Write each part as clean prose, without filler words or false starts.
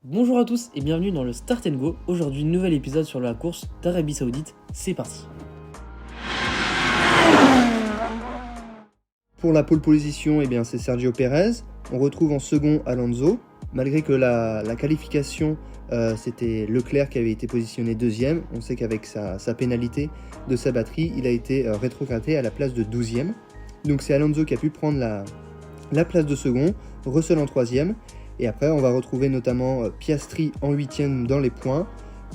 Bonjour à tous et bienvenue dans le Start and Go. Aujourd'hui, nouvel épisode sur la course d'Arabie Saoudite. C'est parti. Pour la pole position, c'est Sergio Pérez. On retrouve en second Alonso. Malgré que la qualification, c'était Leclerc qui avait été positionné deuxième. On sait qu'avec sa pénalité de sa batterie, il a été rétrogradé à la place de 12e. Donc c'est Alonso qui a pu prendre la place de second, Russell en troisième. Et après, on va retrouver notamment Piastri en 8e dans les points,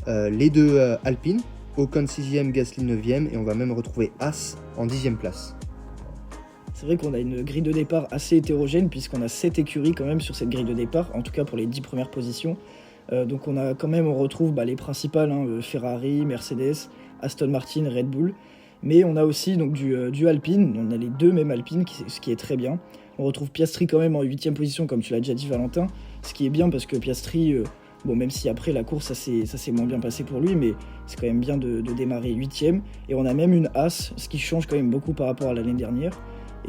les deux Alpine, Ocon 6e, Gasly 9e, et on va même retrouver Haas en 10e place. C'est vrai qu'on a une grille de départ assez hétérogène puisqu'on a 7 écuries quand même sur cette grille de départ, en tout cas pour les 10 premières positions. Donc on retrouve les principales, Ferrari, Mercedes, Aston Martin, Red Bull. Mais on a aussi donc, du Alpine, on a les deux mêmes Alpines, ce qui est très bien. On retrouve Piastri quand même en 8e position, comme tu l'as déjà dit Valentin, ce qui est bien parce que Piastri, même si après la course ça s'est moins bien passé pour lui, mais c'est quand même bien de démarrer 8e. Et on a même une Haas, ce qui change quand même beaucoup par rapport à l'année dernière.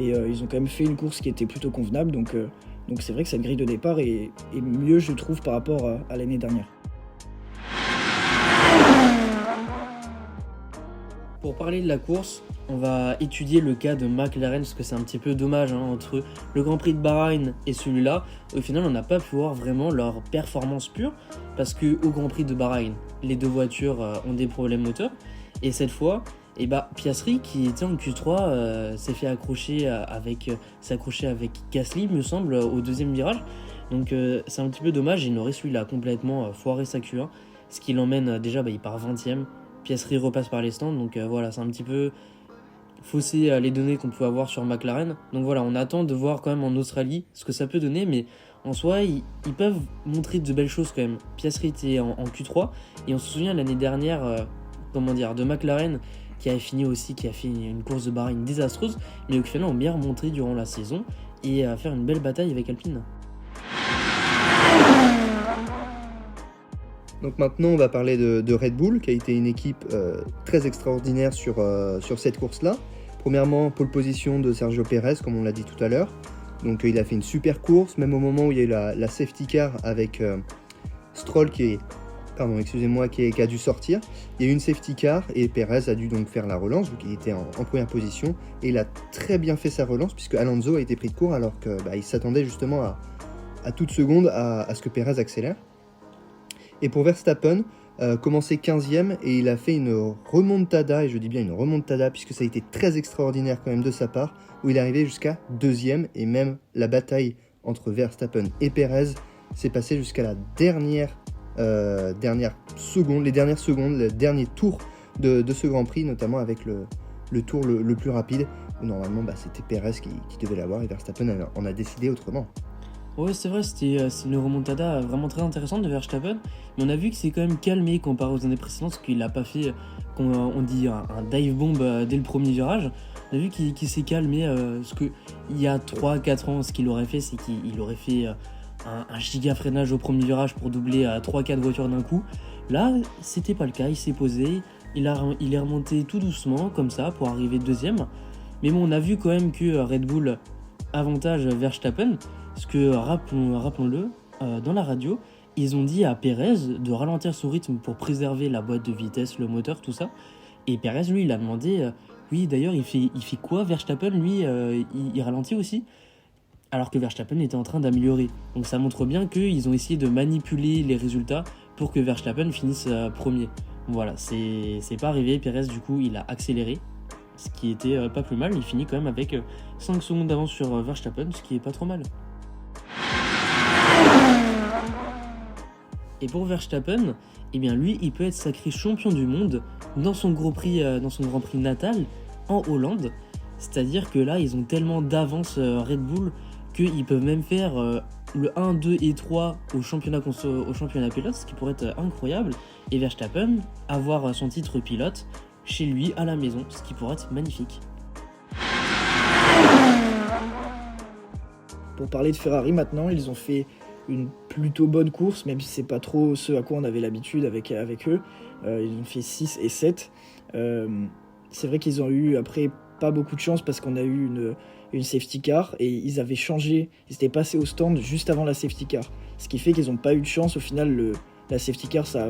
Et ils ont quand même fait une course qui était plutôt convenable, donc c'est vrai que cette grille de départ est mieux, je trouve, par rapport à l'année dernière. Pour parler de la course, on va étudier le cas de McLaren parce que c'est un petit peu dommage entre le Grand Prix de Bahreïn et celui-là. Au final, on n'a pas pu voir vraiment leur performance pure parce qu'au Grand Prix de Bahreïn, les deux voitures ont des problèmes moteurs. Et cette fois, Piastri qui était en Q3 s'est fait s'accrocher avec Gasly, me semble, au deuxième virage. Donc c'est un petit peu dommage, il aurait celui-là complètement foiré sa Q1, ce qui l'emmène déjà, il part 20ème. Piastri repasse par les stands, donc voilà, c'est un petit peu faussé les données qu'on peut avoir sur McLaren. Donc voilà, on attend de voir quand même en Australie ce que ça peut donner, mais en soi, ils peuvent montrer de belles choses quand même. Piastri était en Q3, et on se souvient l'année dernière, de McLaren, qui a fait une course de Bahreïn désastreuse, mais au final ont bien remonté durant la saison et à faire une belle bataille avec Alpine. Donc maintenant, on va parler de Red Bull, qui a été une équipe très extraordinaire sur cette course-là. Premièrement, pole position de Sergio Pérez, comme on l'a dit tout à l'heure. Donc il a fait une super course, même au moment où il y a eu la safety car avec Stroll qui a dû sortir. Il y a eu une safety car et Pérez a dû donc faire la relance, donc il était en première position. Et il a très bien fait sa relance, puisque Alonso a été pris de court alors qu'il s'attendait justement à toute seconde à ce que Pérez accélère. Et pour Verstappen, commencé 15e et il a fait une remontada, et je dis bien une remontada puisque ça a été très extraordinaire quand même de sa part, où il est arrivé jusqu'à 2e et même la bataille entre Verstappen et Pérez s'est passée jusqu'à la dernière seconde, le dernier tour de ce Grand Prix, notamment avec le tour le plus rapide, où normalement c'était Pérez qui devait l'avoir et Verstappen en a décidé autrement. Ouais, c'est vrai, c'est une remontada vraiment très intéressante de Verstappen, mais on a vu que c'est quand même calmé comparé aux années précédentes, parce qu'il n'a pas fait, on dit, un dive bomb dès le premier virage. On a vu qu'il s'est calmé, parce qu'il y a 3-4 ans, ce qu'il aurait fait, c'est qu'il aurait fait un giga freinage au premier virage pour doubler à 3-4 voitures d'un coup. Là, c'était pas le cas, il s'est posé, il est remonté tout doucement, comme ça, pour arriver deuxième. Mais bon, on a vu quand même que Red Bull avantage Verstappen, parce que, rappelons-le, dans la radio, ils ont dit à Pérez de ralentir son rythme pour préserver la boîte de vitesse, le moteur, tout ça. Et Pérez, lui, il a demandé, oui, d'ailleurs, il fait quoi Verstappen, lui, il ralentit aussi, alors que Verstappen était en train d'améliorer. Donc ça montre bien qu'ils ont essayé de manipuler les résultats pour que Verstappen finisse premier. Voilà, c'est pas arrivé. Pérez, du coup, il a accéléré, ce qui était pas plus mal. Il finit quand même avec 5 secondes d'avance sur Verstappen, ce qui est pas trop mal. Et pour Verstappen, lui, il peut être sacré champion du monde dans son Grand Prix natal en Hollande. C'est-à-dire que là, ils ont tellement d'avance Red Bull qu'ils peuvent même faire le 1, 2 et 3 au championnat pilote, ce qui pourrait être incroyable. Et Verstappen avoir son titre pilote chez lui à la maison, ce qui pourrait être magnifique. Pour parler de Ferrari maintenant, ils ont fait une plutôt bonne course, même si c'est pas trop ce à quoi on avait l'habitude avec eux. Ils ont fait 6 et 7. C'est vrai qu'ils ont eu après pas beaucoup de chance parce qu'on a eu une safety car et ils avaient changé, ils étaient passés au stand juste avant la safety car. Ce qui fait qu'ils n'ont pas eu de chance. Au final, la safety car, ça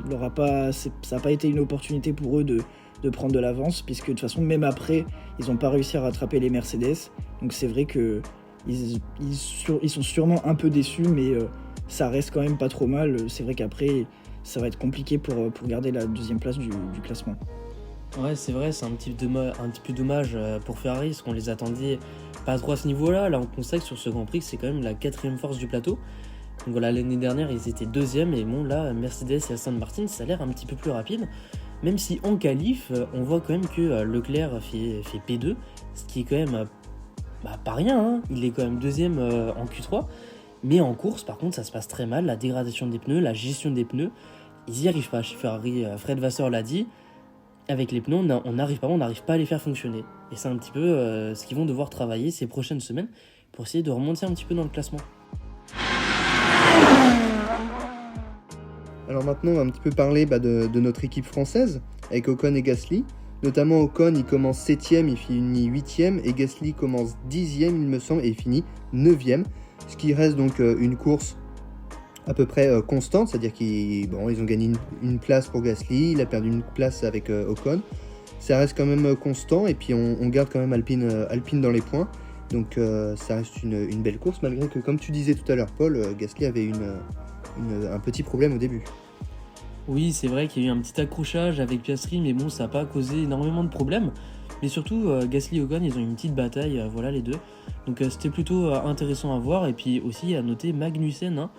n'a pas été une opportunité pour eux de prendre de l'avance, puisque de toute façon, même après, ils n'ont pas réussi à rattraper les Mercedes. Donc c'est vrai qu'ils sont sûrement un peu déçus, mais ça reste quand même pas trop mal. C'est vrai qu'après, ça va être compliqué pour garder la deuxième place du classement. Ouais, c'est vrai, c'est un petit peu dommage pour Ferrari, parce qu'on les attendait pas trop à ce niveau-là. Là, on constate sur ce Grand Prix que c'est quand même la 4e force du plateau. Donc voilà, l'année dernière, ils étaient 2e, et bon, là, Mercedes et Aston Martin, ça a l'air un petit peu plus rapide. Même si en qualif, on voit quand même que Leclerc fait P2, ce qui est quand même pas rien, hein. Il est quand même 2e en Q3. Mais en course, par contre, ça se passe très mal. La dégradation des pneus, la gestion des pneus, ils n'y arrivent pas chez Ferrari. Fred Vasseur l'a dit. Avec les pneus, on n'arrive pas à les faire fonctionner. Et c'est un petit peu ce qu'ils vont devoir travailler ces prochaines semaines pour essayer de remonter un petit peu dans le classement. Alors maintenant, on va un petit peu parler de notre équipe française, avec Ocon et Gasly. Notamment Ocon, il commence 7ème, il finit 8ème, et Gasly commence 10ème, il me semble, et il finit 9ème. Ce qui reste donc une course à peu près constante, c'est-à-dire qu'ils ont gagné une place pour Gasly, il a perdu une place avec Ocon. Ça reste quand même constant, et puis on garde quand même Alpine dans les points. Donc ça reste une belle course, malgré que, comme tu disais tout à l'heure, Paul, Gasly avait un petit problème au début. Oui, c'est vrai qu'il y a eu un petit accrochage avec Piastri, mais bon, ça n'a pas causé énormément de problèmes. Mais surtout, Gasly et Ocon, ils ont eu une petite bataille, voilà les deux. Donc c'était plutôt intéressant à voir. Et puis aussi à noter Magnussen, hein,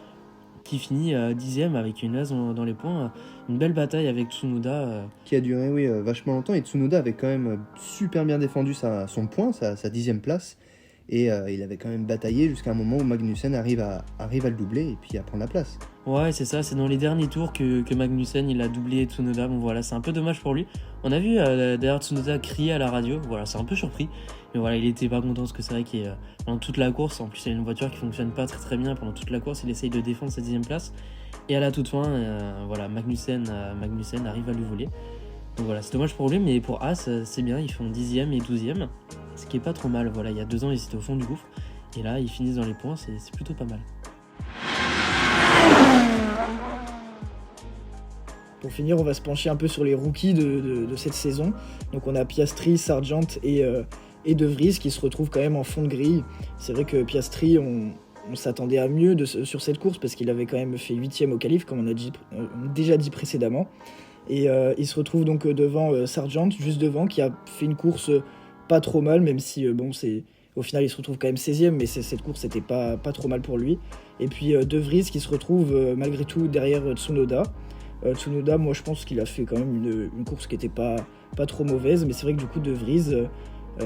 qui finit 10ème avec une as dans les points. Une belle bataille avec Tsunoda. Qui a duré vachement longtemps, et Tsunoda avait quand même super bien défendu son point, sa 10ème place. Et il avait quand même bataillé jusqu'à un moment où Magnussen arrive à le doubler et puis à prendre la place. Ouais, c'est ça, c'est dans les derniers tours que Magnussen il a doublé Tsunoda. Bon voilà, c'est un peu dommage pour lui. On a vu d'ailleurs Tsunoda crier à la radio, voilà, c'est un peu surpris. Mais voilà, il était pas content parce que c'est vrai qu'il pendant toute la course, en plus il a une voiture qui fonctionne pas très bien, pendant toute la course il essaye de défendre sa 10ème place. Et à la toute fin, voilà, Magnussen arrive à lui voler. Donc voilà, c'est dommage pour lui, mais pour As, c'est bien, ils font 10ème et 12ème. Ce qui est pas trop mal, voilà, il y a 2 ans ils étaient au fond du gouffre. Et là, ils finissent dans les points, c'est plutôt pas mal. Pour finir, on va se pencher un peu sur les rookies de cette saison. Donc on a Piastri, Sargent et De Vries qui se retrouvent quand même en fond de grille. C'est vrai que Piastri, on s'attendait à mieux sur cette course parce qu'il avait quand même fait 8ème au qualif, comme on a déjà dit précédemment. Et il se retrouve donc devant Sargent, juste devant, qui a fait une course pas trop mal, même si au final il se retrouve quand même 16ème, mais cette course n'était pas trop mal pour lui. Et puis De Vries qui se retrouve malgré tout derrière Tsunoda. Tsunoda, moi je pense qu'il a fait quand même une course qui n'était pas trop mauvaise, mais c'est vrai que du coup De Vries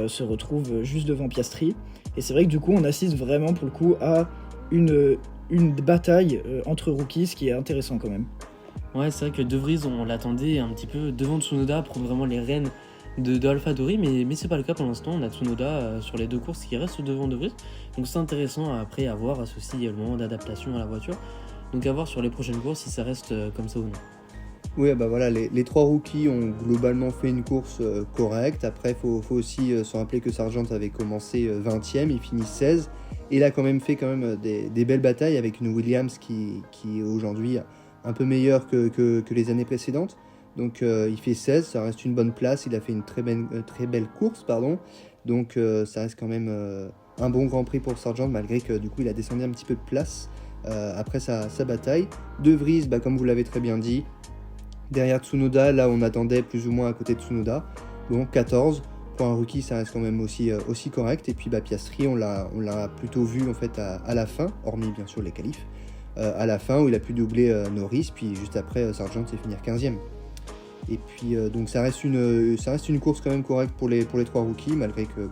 se retrouve juste devant Piastri. Et c'est vrai que du coup on assiste vraiment pour le coup à une bataille entre rookies, ce qui est intéressant quand même. Ouais, c'est vrai que De Vries, on l'attendait un petit peu devant Tsunoda pour vraiment les rênes de AlphaTauri, mais c'est pas le cas pour l'instant. On a Tsunoda sur les 2 courses qui reste devant De Vries. Donc c'est intéressant après à voir, c'est aussi le moment d'adaptation à la voiture. Donc à voir sur les prochaines courses si ça reste comme ça ou non. Oui, voilà, les 3 rookies ont globalement fait une course correcte. Après, il faut aussi se rappeler que Sargent avait commencé 20ème, il finit 16. Et il a quand même fait des belles batailles avec une Williams qui est aujourd'hui un peu meilleure que les années précédentes. Donc il fait 16, ça reste une bonne place, il a fait une très belle course, pardon. Donc ça reste quand même un bon Grand Prix pour Sargent, malgré que du coup il a descendu un petit peu de place après sa bataille. De Vries, comme vous l'avez très bien dit, derrière Tsunoda, là on attendait plus ou moins à côté de Tsunoda. Bon, 14, pour un rookie ça reste quand même aussi correct. Et puis Piastri, on l'a plutôt vu en fait à la fin, hormis bien sûr les qualifs, à la fin où il a pu doubler Norris, puis juste après Sargent s'est finir 15ème. Et puis donc ça reste une course quand même correcte pour les 3 rookies, malgré que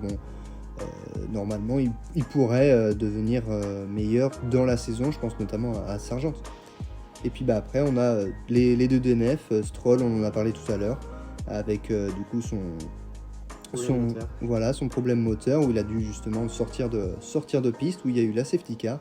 normalement il pourrait devenir meilleur dans la saison, je pense notamment à Sargent. Et puis après on a les 2 DNF, Stroll, on en a parlé tout à l'heure, avec du coup son problème moteur, où il a dû justement sortir de piste, où il y a eu la safety car.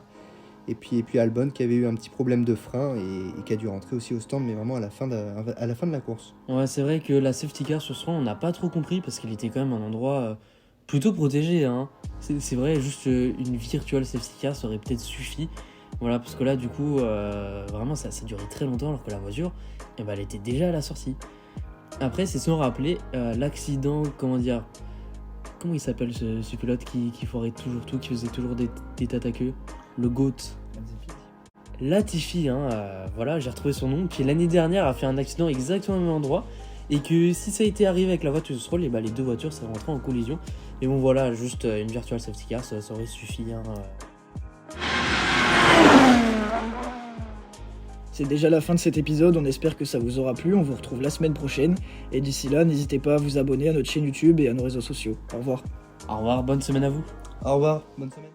Et puis Albon qui avait eu un petit problème de frein et qui a dû rentrer aussi au stand, mais vraiment à la fin de la course. Ouais, c'est vrai que la safety car sur ce rang, on n'a pas trop compris parce qu'il était quand même à un endroit plutôt protégé, hein. C'est vrai, juste une virtual safety car ça aurait peut-être suffi. Voilà, parce que là, du coup, vraiment, ça durait très longtemps alors que la voiture, eh ben, elle était déjà à la sortie. Après, c'est sans rappeler l'accident, comment il s'appelle ce pilote qui foirait toujours tout, qui faisait toujours des têtes à queue? Le GOAT. Latifi, hein, voilà, j'ai retrouvé son nom, qui l'année dernière a fait un accident exactement au même endroit. Et que si ça a été arrivé avec la voiture de Stroll, et bah, les deux voitures seraient rentrées en collision. Et bon, voilà, juste une virtual safety car, ça aurait suffi. Hein. C'est déjà la fin de cet épisode, on espère que ça vous aura plu, on vous retrouve la semaine prochaine. Et d'ici là, n'hésitez pas à vous abonner à notre chaîne YouTube et à nos réseaux sociaux. Au revoir. Au revoir, bonne semaine à vous. Au revoir, bonne semaine.